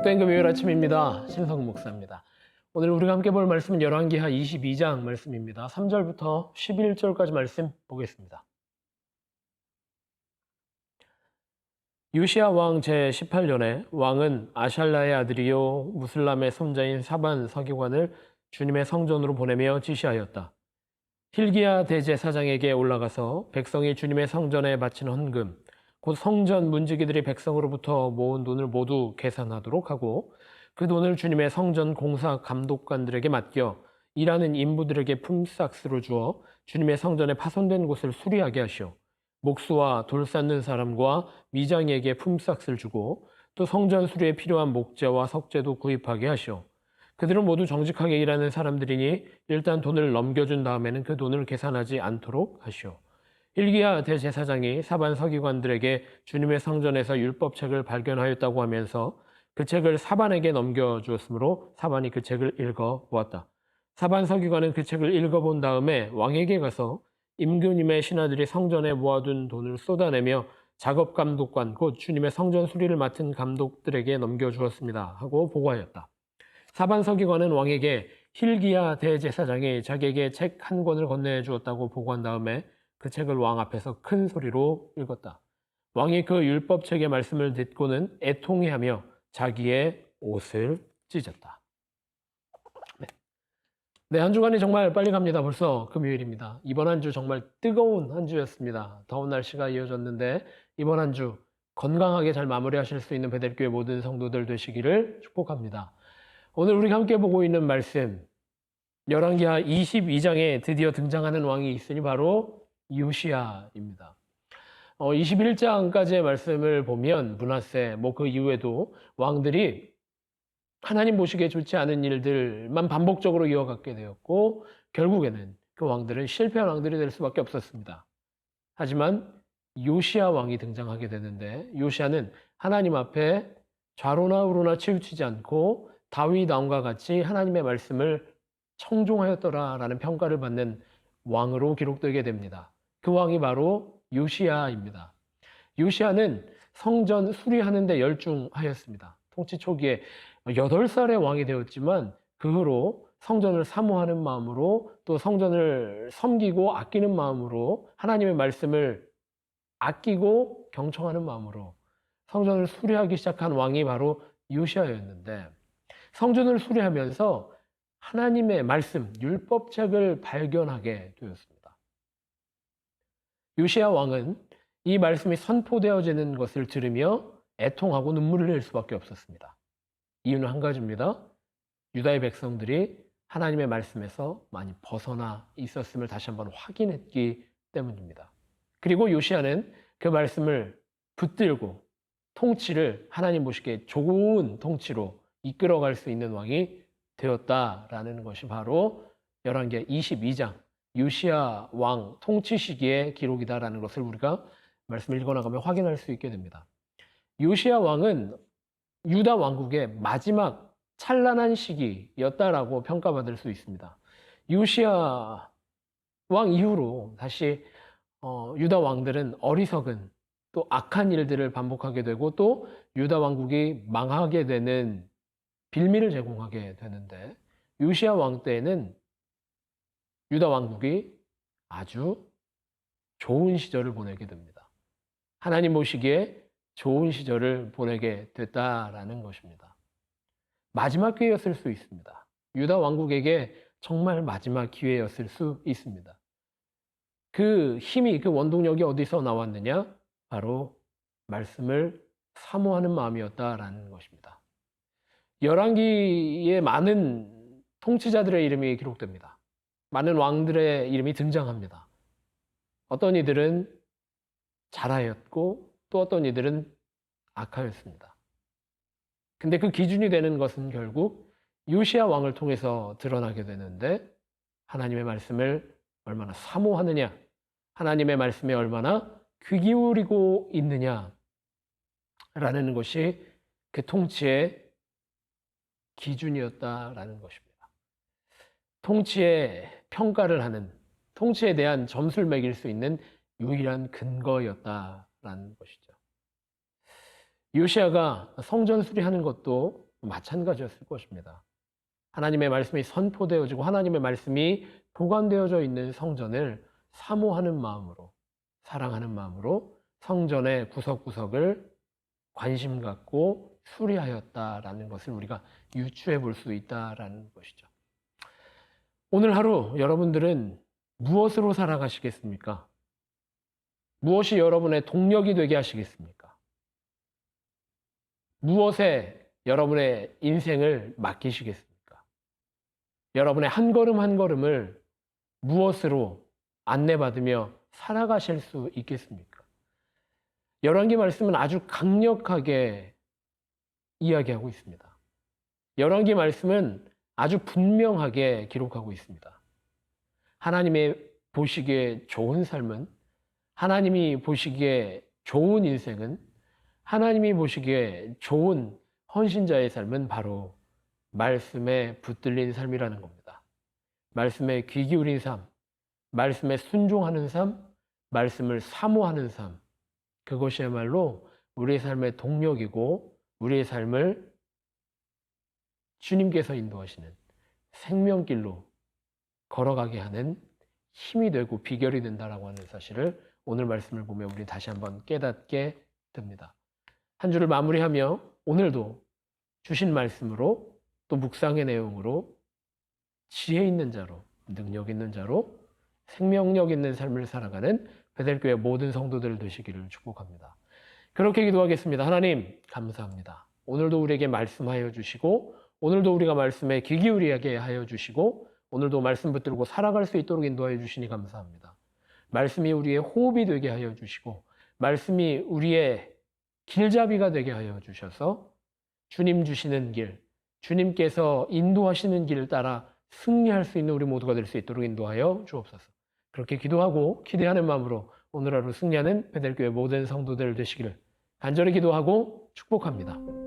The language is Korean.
복된 금요일 아침입니다. 신성 목사입니다. 오늘 우리가 함께 볼 말씀은 열왕기하 22장 말씀입니다. 3절부터 11절까지 말씀 보겠습니다. 요시야 왕 제18년에 왕은 아샬라의 아들이요 무슬람의 손자인 사반 서기관을 주님의 성전으로 보내며 지시하였다. hil기야 대제사장에게 올라가서 백성이 주님의 성전에 바친 헌금, 곧 성전 문지기들이 백성으로부터 모은 돈을 모두 계산하도록 하고 그 돈을 주님의 성전 공사 감독관들에게 맡겨 일하는 인부들에게 품삯으로 주어 주님의 성전에 파손된 곳을 수리하게 하시오. 목수와 돌 쌓는 사람과 미장에게 품삯을 주고 또 성전 수리에 필요한 목재와 석재도 구입하게 하시오. 그들은 모두 정직하게 일하는 사람들이니 일단 돈을 넘겨준 다음에는 그 돈을 계산하지 않도록 하시오. hil기야 대제사장이 사반 서기관들에게 주님의 성전에서 율법책을 발견하였다고 하면서 그 책을 사반에게 넘겨주었으므로 사반이 그 책을 읽어보았다. 사반 서기관은 그 책을 읽어본 다음에 왕에게 가서 임금님의 신하들이 성전에 모아둔 돈을 쏟아내며 작업 감독관 곧 주님의 성전 수리를 맡은 감독들에게 넘겨주었습니다 하고 보고하였다. 사반 서기관은 왕에게 hil기야 대제사장이 자기에게 책 한 권을 건네주었다고 보고한 다음에 그 책을 왕 앞에서 큰 소리로 읽었다. 왕이 그 율법책의 말씀을 듣고는 애통해하며 자기의 옷을 찢었다. 네, 한 주간이 정말 빨리 갑니다. 벌써 금요일입니다. 이번 한 주 정말 뜨거운 한 주였습니다. 더운 날씨가 이어졌는데 이번 한 주 건강하게 잘 마무리하실 수 있는 베델교회 모든 성도들 되시기를 축복합니다. 오늘 우리가 함께 보고 있는 말씀 열왕기하 22장에 드디어 등장하는 왕이 있으니 바로 요시야입니다. 21장까지의 말씀을 보면 므낫세, 그 이후에도 왕들이 하나님 보시기에 좋지 않은 일들만 반복적으로 이어갔게 되었고 결국에는 그 왕들은 실패한 왕들이 될 수밖에 없었습니다. 하지만 요시야 왕이 등장하게 되는데 요시야는 하나님 앞에 좌로나 우로나 치우치지 않고 다윗 왕과 같이 하나님의 말씀을 청종하였더라라는 평가를 받는 왕으로 기록되게 됩니다. 그 왕이 바로 요시야입니다. 요시야는 성전 수리하는 데 열중하였습니다. 통치 초기에 8살의 왕이 되었지만 그 후로 성전을 사모하는 마음으로 또 성전을 섬기고 아끼는 마음으로 하나님의 말씀을 아끼고 경청하는 마음으로 성전을 수리하기 시작한 왕이 바로 요시야였는데 성전을 수리하면서 하나님의 말씀, 율법책을 발견하게 되었습니다. 요시야 왕은 이 말씀이 선포되어지는 것을 들으며 애통하고 눈물을 흘릴 수밖에 없었습니다. 이유는 한 가지입니다. 유다의 백성들이 하나님의 말씀에서 많이 벗어나 있었음을 다시 한번 확인했기 때문입니다. 그리고 요시야는 그 말씀을 붙들고 통치를 하나님 보시기에 좋은 통치로 이끌어갈 수 있는 왕이 되었다라는 것이 바로 열왕기하 22장 요시야 왕 통치 시기의 기록이다라는 것을 우리가 말씀을 읽어나가며 확인할 수 있게 됩니다. 요시야 왕은 유다 왕국의 마지막 찬란한 시기였다라고 평가받을 수 있습니다. 요시야 왕 이후로 다시 유다 왕들은 어리석은 또 악한 일들을 반복하게 되고 또 유다 왕국이 망하게 되는 빌미를 제공하게 되는데 요시야 왕 때에는 유다 왕국이 아주 좋은 시절을 보내게 됩니다. 하나님 보시기에 좋은 시절을 보내게 됐다라는 것입니다. 마지막 기회였을 수 있습니다. 유다 왕국에게 정말 마지막 기회였을 수 있습니다. 그 힘이, 그 원동력이 어디서 나왔느냐? 바로 말씀을 사모하는 마음이었다라는 것입니다. 열왕기에 많은 통치자들의 이름이 기록됩니다. 많은 왕들의 이름이 등장합니다. 어떤 이들은 잘하였고 또 어떤 이들은 악하였습니다. 근데 그 기준이 되는 것은 결국 요시야 왕을 통해서 드러나게 되는데 하나님의 말씀을 얼마나 사모하느냐, 하나님의 말씀에 얼마나 귀 기울이고 있느냐라는 것이 그 통치의 기준이었다라는 것입니다. 통치의 평가를 하는, 통치에 대한 점수를 매길 수 있는 유일한 근거였다라는 것이죠. 요시야가 성전 수리하는 것도 마찬가지였을 것입니다. 하나님의 말씀이 선포되어지고 하나님의 말씀이 보관되어져 있는 성전을 사모하는 마음으로, 사랑하는 마음으로 성전의 구석구석을 관심 갖고 수리하였다라는 것을 우리가 유추해 볼 수 있다라는 것이죠. 오늘 하루 여러분들은 무엇으로 살아가시겠습니까? 무엇이 여러분의 동력이 되게 하시겠습니까? 무엇에 여러분의 인생을 맡기시겠습니까? 여러분의 한 걸음 한 걸음을 무엇으로 안내받으며 살아가실 수 있겠습니까? 열왕기 말씀은 아주 강력하게 이야기하고 있습니다. 열왕기 말씀은 아주 분명하게 기록하고 있습니다. 하나님의 보시기에 좋은 삶은, 하나님이 보시기에 좋은 인생은, 하나님이 보시기에 좋은 헌신자의 삶은 바로 말씀에 붙들린 삶이라는 겁니다. 말씀에 귀 기울인 삶, 말씀에 순종하는 삶, 말씀을 사모하는 삶, 그것이야말로 우리의 삶의 동력이고 우리의 삶을 주님께서 인도하시는 생명길로 걸어가게 하는 힘이 되고 비결이 된다라고 하는 사실을 오늘 말씀을 보면 우리 다시 한번 깨닫게 됩니다. 한 주를 마무리하며 오늘도 주신 말씀으로 또 묵상의 내용으로 지혜 있는 자로, 능력 있는 자로, 생명력 있는 삶을 살아가는 베델교회 모든 성도들 되시기를 축복합니다. 그렇게 기도하겠습니다. 하나님 감사합니다. 오늘도 우리에게 말씀하여 주시고 오늘도 우리가 말씀에 귀 기울이게 하여 주시고 오늘도 말씀 붙들고 살아갈 수 있도록 인도하여 주시니 감사합니다. 말씀이 우리의 호흡이 되게 하여 주시고 말씀이 우리의 길잡이가 되게 하여 주셔서 주님 주시는 길, 주님께서 인도하시는 길을 따라 승리할 수 있는 우리 모두가 될 수 있도록 인도하여 주옵소서. 그렇게 기도하고 기대하는 마음으로 오늘 하루 승리하는 베델교회 모든 성도들 되시기를 간절히 기도하고 축복합니다.